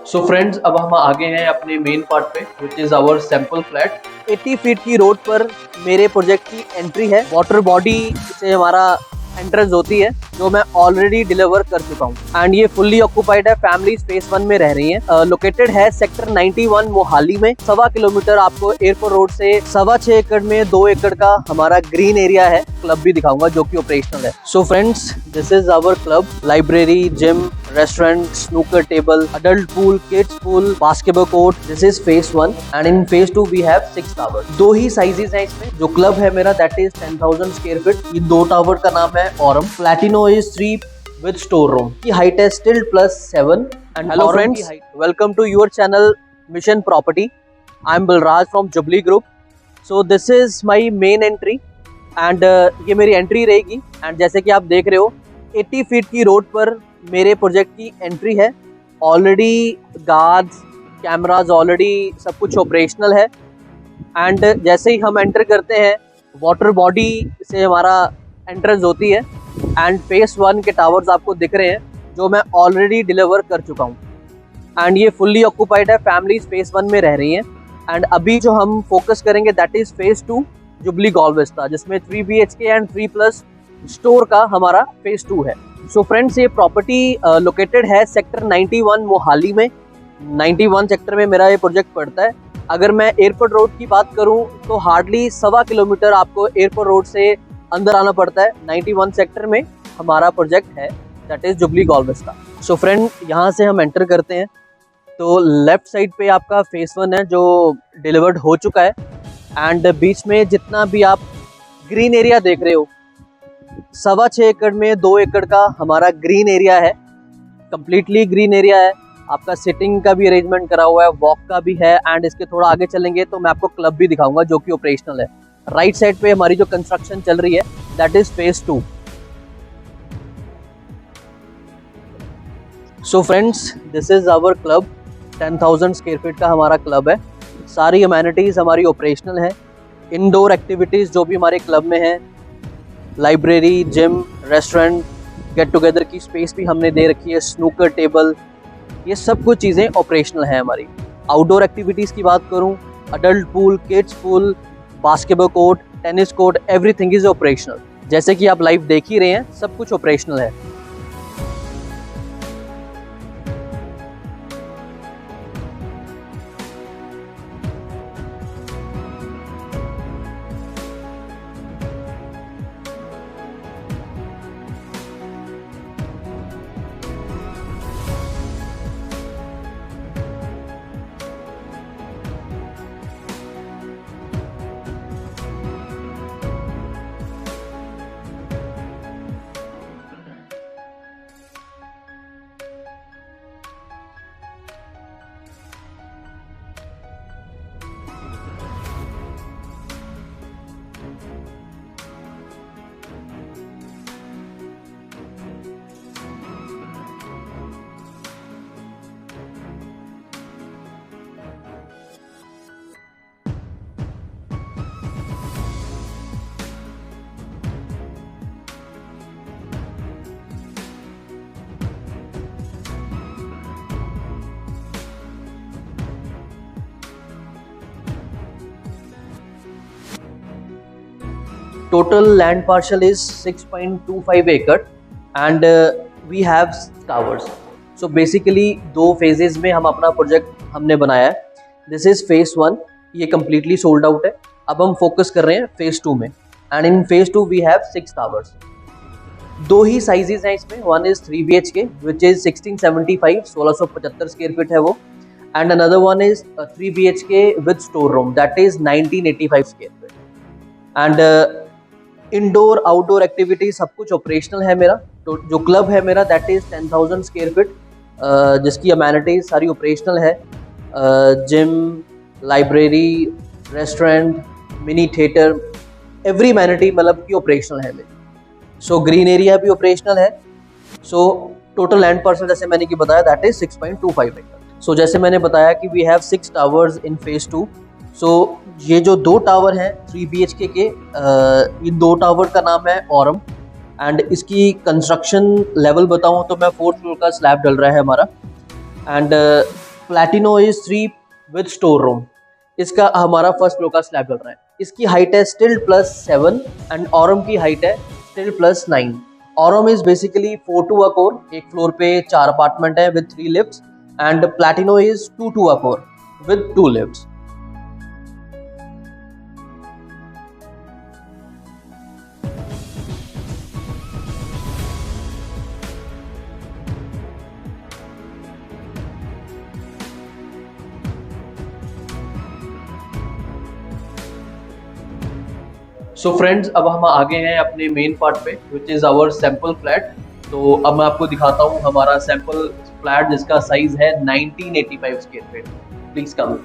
सो friends, अब हम आगे हैं अपने मेन पार्ट पे, which is our sample flat. 80 feet की रोड पर मेरे प्रोजेक्ट की एंट्री है। वाटर बॉडी से हमारा एंट्रेंस होती है, जो मैं ऑलरेडी डिलीवर कर चुका हूँ एंड ये फुल्ली ऑक्यूपाइड है। फैमिलीज फेस 1 में रह रही हैं। लोकेटेड है सेक्टर 91 मोहाली में। 1.25 किलोमीटर आपको एयरपोर्ट रोड से 6.25 एकड़ में 2 एकड़ का हमारा ग्रीन एरिया है। क्लब भी दिखाऊंगा जो कि ऑपरेशनल है। So friends, this is our club. Library, gym, restaurant, snooker table, adult pool, kids pool, basketball court. This is phase 1 and in phase 2 we have 6 tower. 2 ही साइजेस हैं इसमें। जो क्लब है मेरा दैट इज 10,000 स्क्वायर फीट। ये 2 tower का नाम है Aurum. Platino is 3 with store room की हाइट है stilt +7। And hello friends, welcome to your channel mission property. I am Balraj from Jubilee group. So this is my main entry and ये मेरी entry रहेगी। And जैसे कि आप देख रहे हो 80 फीट की रोड पर मेरे प्रोजेक्ट की एंट्री है। ऑलरेडी गार्ड्स, कैमराज, ऑलरेडी सब कुछ ऑपरेशनल है। एंड जैसे ही हम एंटर करते हैं, वाटर बॉडी से हमारा एंट्रेंस होती है एंड फेस 1 के टावर्स आपको दिख रहे हैं, जो मैं ऑलरेडी डिलीवर कर चुका हूँ एंड ये फुल्ली ऑक्यूपाइड है। फैमिलीज फेस 1 में रह रही हैं। एंड अभी जो हम फोकस करेंगे that is phase 2 jubilee golf Vista, जिसमें 3 BHK एंड 3+ स्टोर का हमारा फेज 2 है। सो फ्रेंड्स, ये प्रॉपर्टी लोकेटेड है सेक्टर 91 मोहाली में। 91 सेक्टर में मेरा ये प्रोजेक्ट पड़ता है। अगर मैं एयरपोर्ट रोड की बात करूं तो हार्डली 1.25 किलोमीटर आपको एयरपोर्ट रोड से अंदर आना पड़ता है। 91 सेक्टर में हमारा प्रोजेक्ट है that is jubilee golf Vista. So friend, यहाँ से हम एंटर करते हैं तो लेफ्ट साइड पे आपका फेज 1 है जो डिलीवर्ड हो चुका है। एंड बीच में जितना भी आप ग्रीन एरिया देख रहे हो, 6.25 एकड़ में 2 एकड़ का हमारा ग्रीन एरिया है। कंप्लीटली ग्रीन एरिया है। आपका सिटिंग का भी अरेंजमेंट करा हुआ है, वॉक का भी है। एंड इसके थोड़ा आगे चलेंगे तो मैं आपको क्लब भी दिखाऊंगा जो कि ऑपरेशनल है। राइट साइड पे हमारी जो कंस्ट्रक्शन चल रही है that is phase 2। So friends, this is our club. 10,000 square feet का हमारा क्लब है। सारी अमेनिटीज हमारी ऑपरेशनल है। इनडोर एक्टिविटीज जो भी हमारे क्लब में है, library, gym, restaurant, get together की स्पेस भी हमने दे रखी है, स्नूकर टेबल, ये सब कुछ चीज़ें ऑपरेशनल है हमारी। आउटडोर एक्टिविटीज़ की बात करूं, adult pool, kids pool, basketball court, tennis court, everything is operational. जैसे कि आप लाइव देख ही रहे हैं, सब कुछ ऑपरेशनल है। Total land parcel is 6.25 acre and we have towers. So basically 2 phases में हम अपना प्रोजेक्ट हमने बनाया है। दिस इज फेज 1, ये कम्प्लीटली सोल्ड आउट है। अब हम फोकस कर रहे हैं फेज 2 में and in phase 2 we have 6 towers. 2 ही साइजेस हैं इसमें। 1 is 3 BHK which is 1675, 1675 square feet है वो। And another 1 is 3 BHK with store room that is 1985 square feet. And indoor outdoor activity सब कुछ ऑपरेशनल है मेरा। तो जो क्लब है मेरा दैट इज 10,000 स्क्वायर फीट, जिसकी अमेनिटीज सारी ऑपरेशनल है। Gym, library, restaurant, mini theatre, every amenity मतलब कि ऑपरेशनल है मेरी। सो ग्रीन एरिया भी ऑपरेशनल है। सो टोटल लैंड पार्सल जैसे मैंने कि बताया दैट इज 6.25 एकड़। सो जैसे मैंने बताया कि we have 6 towers in phase 2। सो ये जो 2 टावर हैं 3 BHK के, ये 2 टावर का नाम है ऑरम। एंड इसकी कंस्ट्रक्शन लेवल बताऊं तो मैं 4th फ्लोर का स्लैब डल रहा है हमारा। And Platino is 3 with store room. इसका हमारा फर्स्ट फ्लोर का स्लैब चल रहा है। इसकी हाइट है स्टिल +7 एंड ऑरम की हाइट है stilt +9। Aurum is basically 4 to a core, एक फ्लोर पे 4 अपार्टमेंट है with 3 lifts and Platino is 2 to a core with 2 lifts. So friends, अब हम आ गए हैं अपने मेन पार्ट पे which is our sample flat. तो अब मैं आपको दिखाता हूँ हमारा सैम्पल फ्लैट जिसका साइज है 1985 स्क्वायर फीट। Please come.